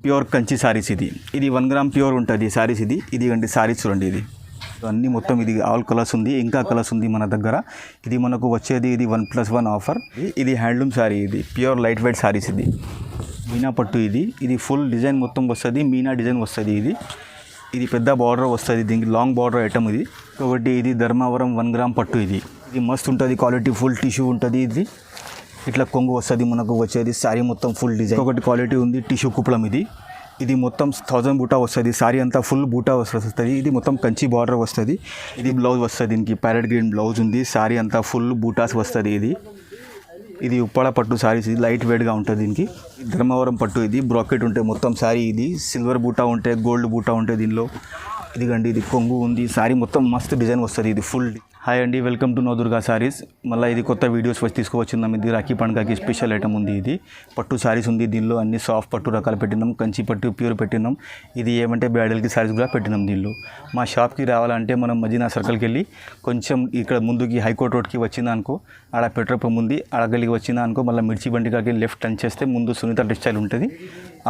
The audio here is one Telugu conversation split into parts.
ప్యూర్ కంచి సారీస్ ఇది 1 గ్రామ్ ప్యూర్ ఉంటుంది సారీస్ ఇది అండి సారీస్ చూడండి ఇది అన్నీ మొత్తం ఇది ఆల్ కలర్స్ ఉంది ఇంకా కలర్స్ ఉంది మన దగ్గర ఇది మనకు వచ్చేది ఇది 1+1 ఆఫర్ ఇది హ్యాండ్లూమ్ సారీ ఇది ప్యూర్ లైట్ వెయిట్ సారీస్ ఇది మీనా పట్టు ఇది ఫుల్ డిజైన్ మొత్తం వస్తుంది మీనా డిజైన్ వస్తుంది ఇది పెద్ద బార్డర్ వస్తుంది దీనికి లాంగ్ బార్డర్ ఐటమ్ ఇది కాబట్టి ఇది ధర్మవరం 1 గ్రామ్ పట్టు ఇది మస్తు ఉంటుంది క్వాలిటీ ఫుల్ టిష్యూ ఉంటుంది ఇది ఇట్లా కొంగు వస్తుంది మనకు వచ్చేది సారీ మొత్తం ఫుల్ డిజైన్ ఒకటి క్వాలిటీ ఉంది టిష్యూ కుప్పలం ఇది మొత్తం 1000 బూటా వస్తుంది సారీ అంతా ఫుల్ బూటా వస్తుంది ఇది మొత్తం కంచి బార్డర్ వస్తుంది ఇది బ్లౌజ్ వస్తుంది దీనికి ప్యారెట్ గ్రీన్ బ్లౌజ్ ఉంది సారీ అంతా ఫుల్ బూటాస్ వస్తుంది ఇది ఉప్పాడ పట్టు సారీస్ ఇది లైట్ వెయిట్గా ఉంటుంది దీనికి ధర్మవరం పట్టు ఇది బ్రాకెట్ ఉంటే మొత్తం సారీ ఇది సిల్వర్ బూటా ఉంటే గోల్డ్ బూటా ఉంటే దీనిలో ఇదిగండి ఇది కొంగు ఉంది సారీ మొత్తం మస్తు డిజైన్ వస్తుంది ఇది ఫుల్ హాయ్ అండి వెల్కమ్ టు నవదుర్గా సారీస్ మళ్ళీ ఇది కొత్త వీడియోస్ వచ్చి తీసుకువచ్చిందాం ఇది రాఖీ పండుగకి స్పెషల్ ఐటమ్ ఉంది ఇది పట్టు సారీస్ ఉంది దీనిలో అన్ని సాఫ్ట్ పట్టు రకాలు పెట్టినాం కంచి పట్టు ప్యూర్ పెట్టినాం ఇది ఏమంటే బ్రైడల్కి సారీస్ కూడా పెట్టినాం దీనిలో మా షాప్కి రావాలంటే మనం మదీనా సర్కిల్కి వెళ్ళి కొంచెం ఇక్కడ ముందుకి హైకోర్ట్ రోడ్కి వచ్చిందా అనుకో ఆడ పెట్రోల్ పంప్ ఉంది ఆడగలికి వచ్చిందా అనుకో మళ్ళీ మిర్చి బండి కాడికి లెఫ్ట్ టర్న్ చేస్తే ముందు సునీత టెక్స్టైల్ ఉంటుంది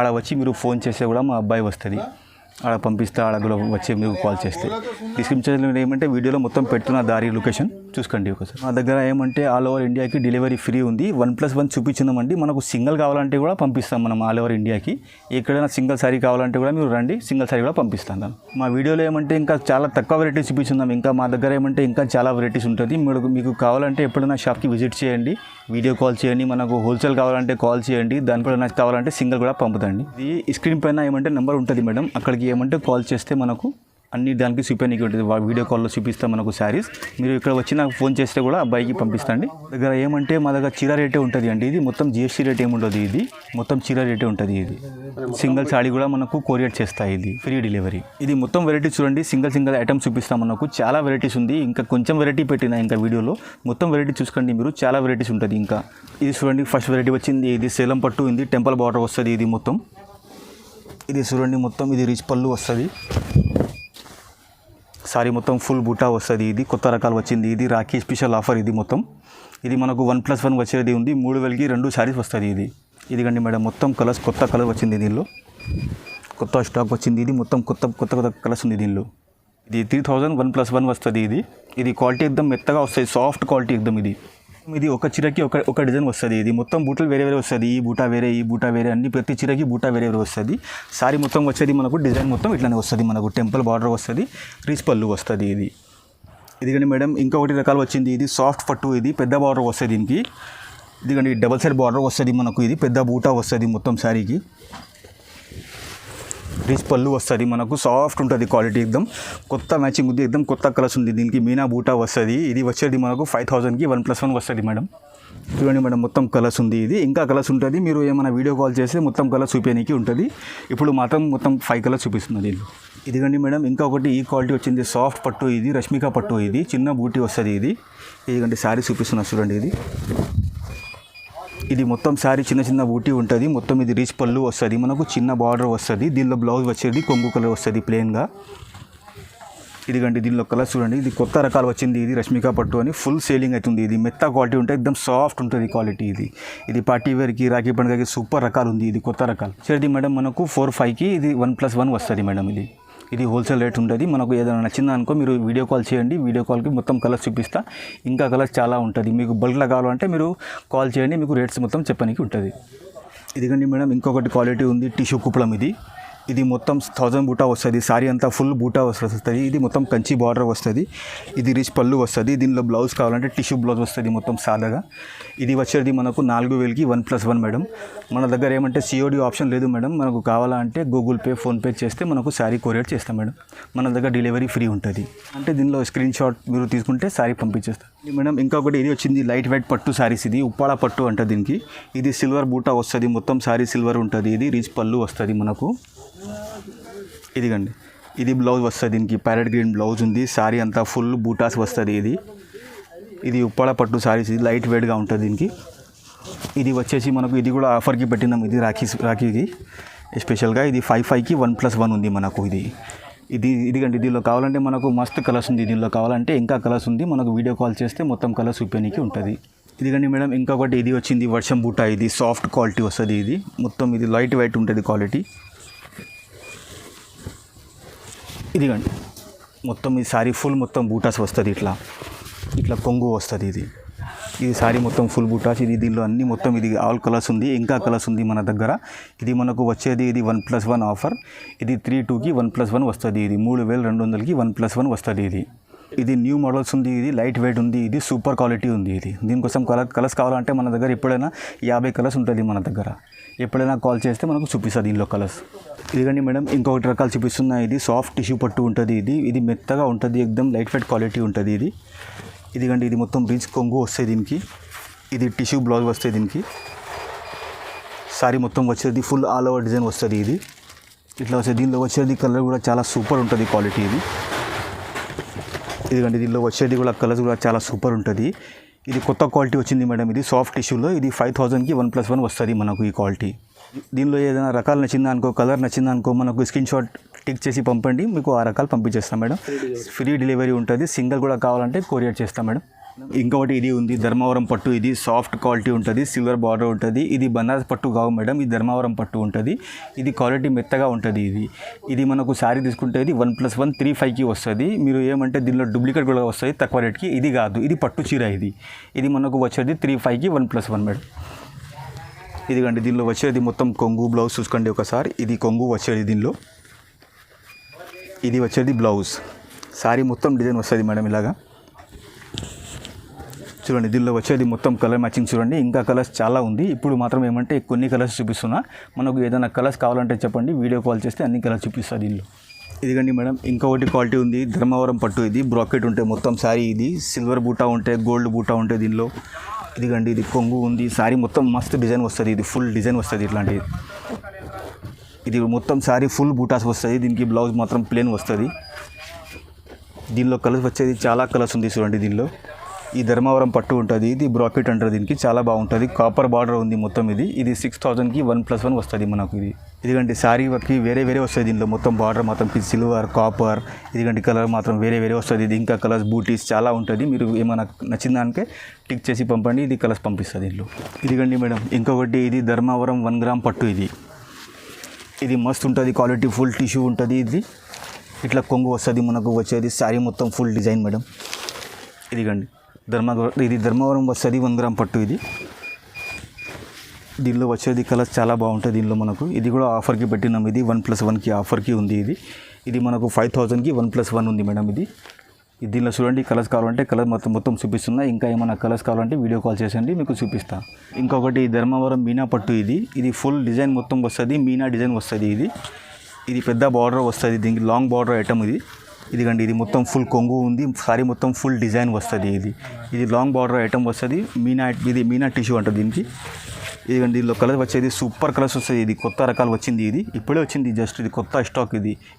ఆడ వచ్చి మీరు ఫోన్ చేస్తే కూడా మా అబ్బాయి వస్తుంది ఆడ పంపిస్తే ఆడ కూడా వచ్చి మీకు కాల్ చేస్తే డిస్క్రిప్షన్లో ఏమంటే వీడియోలో మొత్తం పెడుతున్న దారి లొకేషన్ చూసుకోండి ఒకసారి మా దగ్గర ఏమంటే ఆల్ ఓవర్ ఇండియాకి డెలివరీ ఫ్రీ ఉంది 1+1 చూపించినామండి మనకు సింగిల్ కావాలంటే కూడా పంపిస్తాం మనం ఆల్ ఓవర్ ఇండియాకి ఎక్కడైనా సింగిల్ సారీ కావాలంటే కూడా మీరు రండి సింగిల్ సారీ కూడా పంపిస్తాను మా వీడియోలో ఏమంటే ఇంకా చాలా తక్కువ వెరైటీస్ చూపించున్నాం ఇంకా మా దగ్గర ఏమంటే ఇంకా చాలా వెరైటీస్ ఉంటుంది మీకు కావాలంటే ఎప్పుడైనా షాప్కి విజిట్ చేయండి వీడియో కాల్ చేయండి మనకు హోల్సేల్ కావాలంటే కాల్ చేయండి దాని కూడా నాకు కావాలంటే సింగిల్ కూడా పంపుతండి ఇది స్క్రీన్ పైన ఏమంటే నెంబర్ ఉంటుంది మేడం అక్కడికి ఏమంటే కాల్ చేస్తే మనకు అన్ని దానికి చూపించడానికి ఉంటుంది వీడియో కాల్లో చూపిస్తాం మనకు శారీస్ మీరు ఇక్కడ వచ్చి నాకు ఫోన్ చేస్తే కూడా అబ్బాయికి పంపిస్తాండి దగ్గర ఏమంటే మా దగ్గర చీర రేటే ఉంటుంది అండి ఇది మొత్తం జిఎస్టీ రేట్ ఏముంటుంది ఇది మొత్తం చీర రేటే ఉంటుంది ఇది సింగిల్ సారీ కూడా మనకు కొరియర్ చేస్తాయి ఇది ఫ్రీ డెలివరీ ఇది మొత్తం వెరైటీస్ చూడండి సింగిల్ ఐటమ్స్ చూపిస్తాం మనకు చాలా వెరైటీస్ ఉంది ఇంకా కొంచెం వెరైటీ పెట్టిన ఇంకా వీడియోలో మొత్తం వెరైటీ చూసుకోండి మీరు చాలా వెరైటీస్ ఉంటుంది ఇంకా ఇది చూడండి ఫస్ట్ వెరైటీ వచ్చింది ఇది సేలం పట్టు ఉంది టెంపుల్ బార్డర్ వస్తుంది ఇది మొత్తం ఇది చూడండి మొత్తం ఇది రిచ్ పళ్ళు వస్తుంది సారీ మొత్తం ఫుల్ బూటా వస్తుంది ఇది కొత్త రకాలు వచ్చింది ఇది రాఖీ స్పెషల్ ఆఫర్ ఇది మొత్తం ఇది మనకు 1+1 వచ్చేది ఉంది 3000కి 2 సారీస్ వస్తుంది ఇది కండి మేడం మొత్తం కలర్స్ కొత్త కలర్ వచ్చింది దీనిలో కొత్త స్టాక్ వచ్చింది ఇది మొత్తం కొత్త కలర్స్ ఉంది దీనిలో ఇది 3000 1+1 వస్తుంది ఇది క్వాలిటీ ఎక్దమ్ మెత్తగా వస్తుంది సాఫ్ట్ క్వాలిటీ ఎక్దమ్ ఇది ఒక చీరకి ఒక డిజైన్ వస్తుంది ఇది మొత్తం బూటలు వేరే వస్తుంది ఈ బూటా వేరే అన్ని ప్రతి చీరకి బూటా వేరే వస్తుంది సారీ మొత్తం వచ్చేది మనకు డిజైన్ మొత్తం ఇట్లానే వస్తుంది మనకు టెంపుల్ బార్డర్ వస్తుంది రీచ్ పళ్ళు వస్తుంది ఇది కానీ మేడం ఇంకొకటి రకాలు వచ్చింది ఇది సాఫ్ట్ పట్టు ఇది పెద్ద బార్డర్ వస్తుంది దీనికి ఇదిగండి డబల్ సైడ్ బార్డర్ వస్తుంది మనకు ఇది పెద్ద బూటా వస్తుంది మొత్తం సారీకి రిచ్ పళ్ళు వస్తుంది మనకు సాఫ్ట్ ఉంటుంది క్వాలిటీ ఎక్దమ్ కొత్త మ్యాచింగ్ ఉంది ఎక్దమ్ కొత్త కలర్స్ ఉంది దీనికి మీనా బూటా వస్తుంది ఇది వచ్చేది మనకు 5000కి 1+1 వస్తుంది మేడం చూడండి మేడం మొత్తం కలర్స్ ఉంది ఇది ఇంకా కలర్స్ ఉంటుంది మీరు ఏమైనా వీడియో కాల్ చేస్తే మొత్తం కలర్స్ చూపించడానికి ఉంటుంది ఇప్పుడు మాత్రం మొత్తం 5 కలర్స్ చూపిస్తుంది దీనిలో ఇదిగండి మేడం ఇంకా ఒకటి ఈ క్వాలిటీ వచ్చింది సాఫ్ట్ పట్టు ఇది రష్మిక పట్టు ఇది చిన్న బూటీ వస్తుంది ఇదిగండి శారీ చూపిస్తున్నా చూడండి ఇది మొత్తం శారీ చిన్న బూటీ ఉంటుంది మొత్తం ఇది రీచ్ పళ్ళు వస్తుంది మనకు చిన్న బార్డర్ వస్తుంది దీనిలో బ్లౌజ్ వచ్చేది కొంగు కలర్ వస్తుంది ప్లెయిన్గా ఇదిగండి దీనిలో కలర్ చూడండి ఇది కొత్త రకాలు వచ్చింది ఇది రష్మిక పట్టు అని ఫుల్ సేలింగ్ అవుతుంది ఇది మెత్త క్వాలిటీ ఉంటుంది ఎక్దమ్ సాఫ్ట్ ఉంటుంది క్వాలిటీ ఇది పార్టీ వేర్కి రాఖీ పండుగకి సూపర్ రకాలు ఉంది ఇది కొత్త రకాలు సరే మేడం మనకు 4-5కి ఇది 1+1 వస్తుంది మేడం ఇది హోల్సేల్ రేట్ ఉంటుంది మనకు ఏదైనా నచ్చిందా అనుకో మీరు వీడియో కాల్ చేయండి వీడియో కాల్కి మొత్తం కలర్స్ చూపిస్తా ఇంకా కలర్స్ చాలా ఉంటుంది మీకు బల్క్లో కావాలంటే మీరు కాల్ చేయండి మీకు రేట్స్ మొత్తం చెప్పడానికి ఉంటుంది ఇదిగండి మేడం ఇంకొకటి క్వాలిటీ ఉంది టిష్యూ కుప్పలం ఇది మొత్తం 1000 బూటా వస్తుంది సారీ అంతా ఫుల్ బూటా వస్తుంది ఇది మొత్తం కంచి బార్డర్ వస్తుంది ఇది రిచ్ పళ్ళు వస్తుంది దీనిలో బ్లౌజ్ కావాలంటే టిష్యూ బ్లౌజ్ వస్తుంది మొత్తం సాదాగా ఇది వచ్చేది మనకు 4000కి 1+1 మేడం మన దగ్గర ఏమంటే సిఓడి ఆప్షన్ లేదు మేడం మనకు కావాలంటే గూగుల్ పే ఫోన్పే చేస్తే మనకు శారీ కొరియర్ చేస్తాం మేడం మన దగ్గర డెలివరీ ఫ్రీ ఉంటుంది అంటే దీనిలో స్క్రీన్ షాట్ మీరు తీసుకుంటే శారీ పంపించేస్తాం మేడం ఇంకొకటి ఇది వచ్చింది లైట్ వెయిట్ పట్టు శారీస్ ఇది ఉప్పాడ పట్టు అంటే దీనికి ఇది సిల్వర్ బూటా వస్తుంది మొత్తం శారీ సిల్వర్ ఉంటుంది ఇది రిచ్ పళ్ళు వస్తుంది మనకు ఇదిగండి ఇది బ్లౌజ్ వస్తుంది దీనికి ప్యారెట్ గ్రీన్ బ్లౌజ్ ఉంది సారీ అంతా ఫుల్ బూటాస్ వస్తుంది ఇది ఉప్పాడ పట్టు సారీస్ ఇది లైట్ వెయిట్గా ఉంటుంది దీనికి ఇది వచ్చేసి మనకు ఇది కూడా ఆఫర్కి పెట్టినాం ఇది రాఖీకి స్పెషల్గా ఇది 5-5కి 1+1 ఉంది మనకు ఇదిగండి దీనిలో కావాలంటే మనకు మస్తు కలర్స్ ఉంది దీనిలో కావాలంటే ఇంకా కలర్స్ ఉంది మనకు వీడియో కాల్ చేస్తే మొత్తం కలర్స్ చూపించడానికి ఉంటుంది ఇదిగండి మేడం ఇంకొకటి ఇది వచ్చింది వర్షం బూటా ఇది సాఫ్ట్ క్వాలిటీ వస్తుంది ఇది మొత్తం ఇది లైట్ వెయిట్ ఉంటుంది క్వాలిటీ ఇదిగండి మొత్తం ఈ సారీ ఫుల్ మొత్తం బూటాస్ వస్తుంది, ఇట్లా ఇట్లా కొంగు వస్తుంది. ఇది సారీ మొత్తం ఫుల్ బూటాస్. ఇది దీనిలో అన్ని మొత్తం ఇది ఆల్ కలర్స్ ఉంది, ఇంకా కలర్స్ ఉంది మన దగ్గర. ఇది మనకు వచ్చేది ఇది 1+1 ఆఫర్. ఇది 3/2కి 1+1 వస్తుంది. ఇది 3200కి 1+1 వస్తుంది. ఇది న్యూ మోడల్స్ ఉంది, ఇది లైట్ వెయిట్ ఉంది, ఇది సూపర్ క్వాలిటీ ఉంది. ఇది దీనికోసం కలర్స్ కావాలంటే మన దగ్గర ఎప్పుడైనా 50 కలర్స్ ఉంటుంది మన దగ్గర. ఎప్పుడైనా కాల్ చేస్తే మనకు చూపిస్తుంది దీనిలో కలర్స్. ఇదిగండి మేడం, ఇంకొకటి రకాలు చూపిస్తున్నా. ఇది సాఫ్ట్ టిష్యూ పట్టు ఉంటుంది. ఇది మెత్తగా ఉంటుంది, ఎక్దమ్ లైట్ వెయిట్ క్వాలిటీ ఉంటుంది. ఇదిగండి ఇది మొత్తం రిచ్ కొంగు వస్తాయి దీనికి. ఇది టిష్యూ బ్లౌజ్ వస్తాయి దీనికి. సారీ మొత్తం వచ్చేది ఫుల్ ఆల్ ఓవర్ డిజైన్ వస్తుంది. ఇది ఇట్లా వస్తుంది. దీనిలో వచ్చేది కలర్ కూడా చాలా సూపర్ ఉంటుంది క్వాలిటీ. ఇదిగండి దీనిలో వచ్చేది కూడా కలర్స్ కూడా చాలా సూపర్ ఉంటుంది. ఇది కొత్త క్వాలిటీ వచ్చింది మేడం. ఇది సాఫ్ట్ టిష్యూలో ఇది 5000కి 1+1 వస్తుంది మనకు ఈ క్వాలిటీ. దీనిలో ఏదైనా రకాలు నచ్చిందా అనుకో, కలర్ నచ్చిందా అనుకో, మనకు స్క్రీన్ షాట్ టిక్ చేసి పంపండి, మీకు ఆ రకాలు పంపించేస్తాం మేడం. ఫ్రీ డెలివరీ ఉంటుంది. సింగిల్ కూడా కావాలంటే కొరియర్ చేస్తాం మేడం. ఇంకొకటి ఇది ఉంది ధర్మవరం పట్టు. ఇది సాఫ్ట్ క్వాలిటీ ఉంటుంది, సిల్వర్ బార్డర్ ఉంటుంది. ఇది బనారస్ పట్టు కావు మేడం, ఇది ధర్మవరం పట్టు ఉంటుంది. ఇది క్వాలిటీ మెత్తగా ఉంటుంది. ఇది మనకు శారీ తీసుకుంటే ఇది 1+1 3/5కి వస్తుంది. మీరు ఏమంటే దీనిలో డూప్లికేట్ కూడా వస్తుంది తక్కువ రేట్కి. ఇది కాదు, ఇది పట్టు చీర. ఇది మనకు వచ్చేది 3/5కి 1+1 మేడం. ఇదిగండి దీనిలో వచ్చేది మొత్తం కొంగు బ్లౌజ్ చూసుకోండి ఒకసారి. ఇది కొంగు వచ్చేది దీనిలో. ఇది వచ్చేది బ్లౌజ్. శారీ మొత్తం డిజైన్ వస్తుంది మేడం ఇలాగా. చూడండి దీనిలో వచ్చేది మొత్తం కలర్ మ్యాచింగ్ చూడండి. ఇంకా కలర్స్ చాలా ఉంది. ఇప్పుడు మాత్రం ఏమంటే కొన్ని కలర్స్ చూపిస్తున్నా. మనకు ఏదైనా కలర్స్ కావాలంటే చెప్పండి, వీడియో కాల్ చేస్తే అన్ని కలర్స్ చూపిస్తా దీనిలో. ఇదిగండి మేడం, ఇంకొకటి క్వాలిటీ ఉంది ధర్మవరం పట్టు. ఇది బ్రాకెట్ ఉంటే మొత్తం శారీ. ఇది సిల్వర్ బూటా ఉంటే, గోల్డ్ బూటా ఉంటే దీనిలో. ఇదిగండి ఇది కొంగు ఉంది. శారీ మొత్తం మస్తు డిజైన్ వస్తుంది. ఇది ఫుల్ డిజైన్ వస్తుంది ఇట్లాంటిది. ఇది మొత్తం శారీ ఫుల్ బూటాస్ వస్తుంది. దీనికి బ్లౌజ్ మాత్రం ప్లెయిన్ వస్తుంది. దీనిలో కలర్స్ వచ్చేది చాలా కలర్స్ ఉంది చూడండి దీనిలో. ఈ ధర్మవరం పట్టు ఉంటుంది. ఇది బ్రాకెట్ అంటారు దీనికి. చాలా బాగుంటుంది. కాపర్ బార్డర్ ఉంది మొత్తం. ఇది 6000కి 1+1 వస్తుంది మనకు. ఇదిగండి శారీ వర్క్కి వేరే వస్తుంది దీనిలో. మొత్తం బార్డర్ మాత్రం సిల్వర్, కాపర్. ఇదిగండి కలర్ మాత్రం వేరే వస్తుంది. ఇది ఇంకా కలర్స్ బూటీస్ చాలా ఉంటుంది. మీరు ఏమైనా నచ్చిన దానికే టిక్ చేసి పంపండి, ఇది కలర్స్ పంపిస్తుంది దీనిలో. ఇదిగండి మేడం, ఇంకొకటి ఇది ధర్మవరం 1 గ్రామ్ పట్టు. ఇది మస్తు ఉంటుంది క్వాలిటీ. ఫుల్ టిష్యూ ఉంటుంది. ఇది ఇట్లా కొంగు వస్తుంది మనకు. వచ్చేది శారీ మొత్తం ఫుల్ డిజైన్ మేడం. ఇదిగండి ఇది ధర్మవరం వస్తుంది 1 గ్రామ్ పట్టు. దీనిలో వచ్చేది కలర్స్ చాలా బాగుంటుంది దీనిలో మనకు. ఇది కూడా ఆఫర్కి పెట్టినాం. ఇది 1+1కి ఆఫర్కి ఉంది. ఇది మనకు 5000కి 1+1 ఉంది మేడం. దీనిలో చూడండి కలర్స్ కావాలంటే కలర్ మొత్తం చూపిస్తున్నా. ఇంకా ఏమైనా కలర్స్ కావాలంటే వీడియో కాల్ చేసండి, మీకు చూపిస్తా. ఇంకొకటి ధర్మవరం మీనా పట్టు. ఇది ఫుల్ డిజైన్ మొత్తం వస్తుంది. మీనా డిజైన్ వస్తుంది. ఇది పెద్ద బార్డర్ వస్తుంది. దీనికి లాంగ్ బార్డర్ ఐటమ్. ఇదిగండి ఇది మొత్తం ఫుల్ కొంగు ఉంది. సారీ మొత్తం ఫుల్ డిజైన్ వస్తుంది. ఇది లాంగ్ బార్డర్ ఐటమ్ వస్తుంది. ఇది మీనా టిష్యూ అంటారు దీనికి. ఇదిగండి దీనిలో కలర్ వచ్చేది సూపర్ కలర్స్ వస్తుంది. ఇది కొత్త రకాలు వచ్చింది. ఇప్పుడే వచ్చింది జస్ట్. ఇది కొత్త స్టాక్.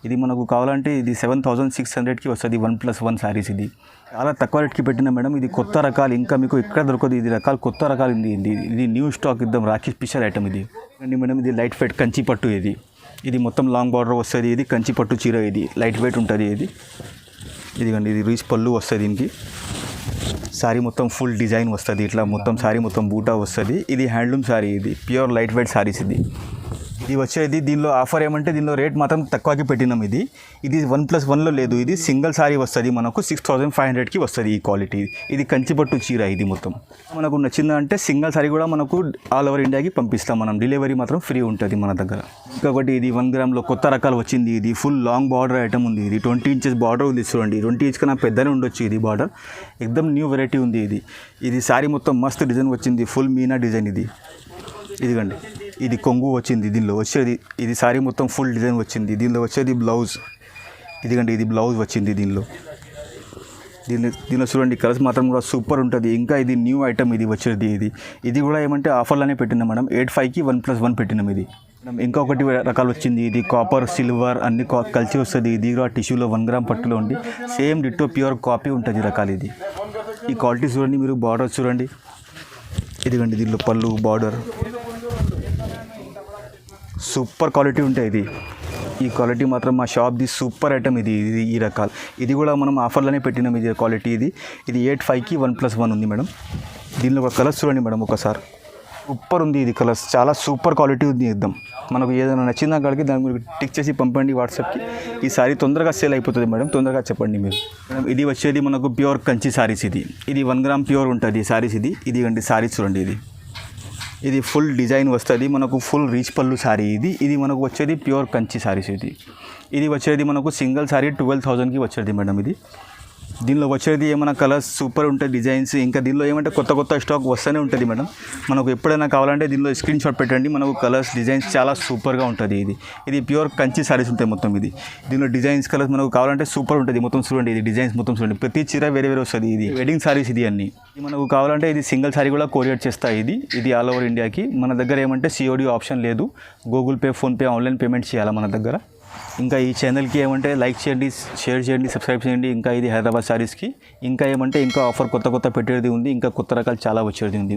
ఇది మనకు కావాలంటే ఇది 7600కి వస్తుంది 1+1 శారీస్. ఇది చాలా తక్కువ రేట్కి పెట్టిన మేడం. ఇది కొత్త రకాలు, ఇంకా మీకు ఎక్కడ దొరకదు. ఇది రకాలు కొత్త రకాలు ఉంది. ఇది న్యూ స్టాక్, ఇద్దాం రాఖీ స్పెషల్ ఐటమ్. అండి మేడం, ఇది లైట్ వెయిట్ కంచి పట్టు. ఇది మొత్తం లాంగ్ బార్డర్ వస్తుంది. ఇది కంచి పట్టు చీర. ఇది లైట్ వెయిట్ ఉంటుంది. ఇదిగండి ఇది రీచ్ పళ్ళు వస్తుంది దీనికి. శారీ మొత్తం ఫుల్ డిజైన్ వస్తుంది. ఇట్లా మొత్తం శారీ మొత్తం బూటా వస్తుంది. ఇది హ్యాండ్లూమ్ శారీ. ఇది ప్యూర్ లైట్ వెయిట్ శారీస్. ఇది వచ్చేది దీనిలో ఆఫర్ ఏమంటే దీనిలో రేట్ మాత్రం తక్కువకి పెట్టినాం. ఇది 1+1లో లేదు. ఇది సింగిల్ శారీ వస్తుంది మనకు 6500కి వస్తుంది ఈ క్వాలిటీ. ఇది కంచిపట్టు చీర. ఇది మొత్తం మనకు నచ్చిందంటే సింగిల్ శారీ కూడా మనకు ఆల్ ఓవర్ ఇండియాకి పంపిస్తాం మనం. డెలివరీ మాత్రం ఫ్రీ ఉంటుంది మన దగ్గర. ఇంకొకటి ఇది 1 గ్రామ్లో కొత్త రకాలు వచ్చింది. ఇది ఫుల్ లాంగ్ బార్డర్ ఐటమ్ ఉంది. ఇది 20 ఇంచెస్ బార్డర్ ఉంది చూడండి. 20 ఇంచ్ కన్నా పెద్దనే ఉండొచ్చు ఇది బార్డర్. ఎక్దమ్ న్యూ వెరైటీ ఉంది. ఇది శారీ మొత్తం మస్తు డిజైన్ వచ్చింది. Full Meena design. ఇదిగండి ఇది కొంగు వచ్చింది. దీనిలో వచ్చేది ఇది శారీ మొత్తం ఫుల్ డిజైన్ వచ్చింది. దీనిలో వచ్చేది బ్లౌజ్. ఇదిగండి ఇది బ్లౌజ్ వచ్చింది దీనిలో. దీనిలో చూడండి కలర్స్ మాత్రం కూడా సూపర్ ఉంటుంది. ఇంకా ఇది న్యూ ఐటమ్. ఇది వచ్చేది ఇది కూడా ఏమంటే ఆఫర్లోనే పెట్టినాం మేడం. 85కి 1+1 పెట్టినాం. ఇంకొకటి రకాలు వచ్చింది. ఇది కాపర్, సిల్వర్ అన్ని కలిసి వస్తుంది. ఇది కూడా టిష్యూలో 1 గ్రామ్ పట్టులో ఉండి సేమ్ డిట్టో ప్యూర్ కాపీ ఉంటుంది రకాలు. ఈ క్వాలిటీ చూడండి మీరు. బార్డర్ చూడండి. ఇదిగండి దీనిలో పళ్ళు, బార్డర్ సూపర్ క్వాలిటీ ఉంటాయి. ఈ క్వాలిటీ మాత్రం మా షాప్ది సూపర్ ఐటమ్. ఈ రకాలు. ఇది కూడా మనం ఆఫర్లోనే పెట్టినాం. ఇది క్వాలిటీ. ఇది 85కి 1+1 ఉంది మేడం. దీనిలో ఒక కలర్స్ చూడండి మేడం ఒకసారి. సూపర్ ఉంది ఇది కలర్స్, చాలా సూపర్ క్వాలిటీ ఉంది ఇద్దాం. మనకు ఏదైనా నచ్చిన కాడికి దాన్ని మీరు టిక్ చేసి పంపండి వాట్సాప్కి. ఈ సారీ తొందరగా సేల్ అయిపోతుంది మేడం, తొందరగా చెప్పండి మీరు. మేడం ఇది వచ్చేది మనకు ప్యూర్ కంచి సారీస్. ఇది 1 గ్రామ్ ప్యూర్ ఉంటుంది సారీస్. ఇది అండి సారీస్ చూడండి. ఇది ఫుల్ డిజైన్ వస్తుంది మనకు, ఫుల్ రీచ్ పళ్ళు సారీ. ఇది మనకు వచ్చేది ప్యూర్ కంచి సారీస్. ఇది వచ్చేది మనకు సింగిల్ సారీ 12,000కి వచ్చేది మేడం. దీనిలో వచ్చేది ఏమైనా కలర్స్ సూపర్ ఉంటుంది, డిజైన్స్. ఇంకా దీనిలో ఏమంటే కొత్త స్టాక్ వస్తూనే ఉంటుంది మేడం. మనకు ఎప్పుడైనా కావాలంటే దీనిలో స్క్రీన్ షాట్ పెట్టండి. మనకు కలర్స్ డిజైన్స్ చాలా సూపర్గా ఉంటుంది. ఇది ప్యూర్ కంచి సారీస్ ఉంటాయి మొత్తం. దీనిలో డిజైన్స్ కలర్స్ మనకు కావాలంటే సూపర్ ఉంటుంది మొత్తం. చూడండి ఇది డిజైన్స్ మొత్తం చూడండి, ప్రతి చీర వేరే వస్తుంది. ఇది వెడ్డింగ్ సారీస్ అన్నీ. మనకు కావాలంటే ఇది సింగిల్ సారీ కూడా కొరియర్ చేస్తాయి. ఇది ఆల్ ఓవర్ ఇండియాకి. మన దగ్గర ఏమంటే సిఓడి ఆప్షన్ లేదు, Google pay, PhonePe, online payment చేయాలి మన దగ్గర. ఇంకా ఈ ఛానల్కి ఏమంటే లైక్ చేయండి, షేర్ చేయండి, సబ్స్క్రైబ్ చేయండి. ఇంకా ఇది హైదరాబాద్ సారీస్కి ఇంకా ఏమంటే ఇంకా ఆఫర్ కొత్త పెట్టేది ఉంది, ఇంకా కొత్త రకాలు చాలా వచ్చేది ఉంది.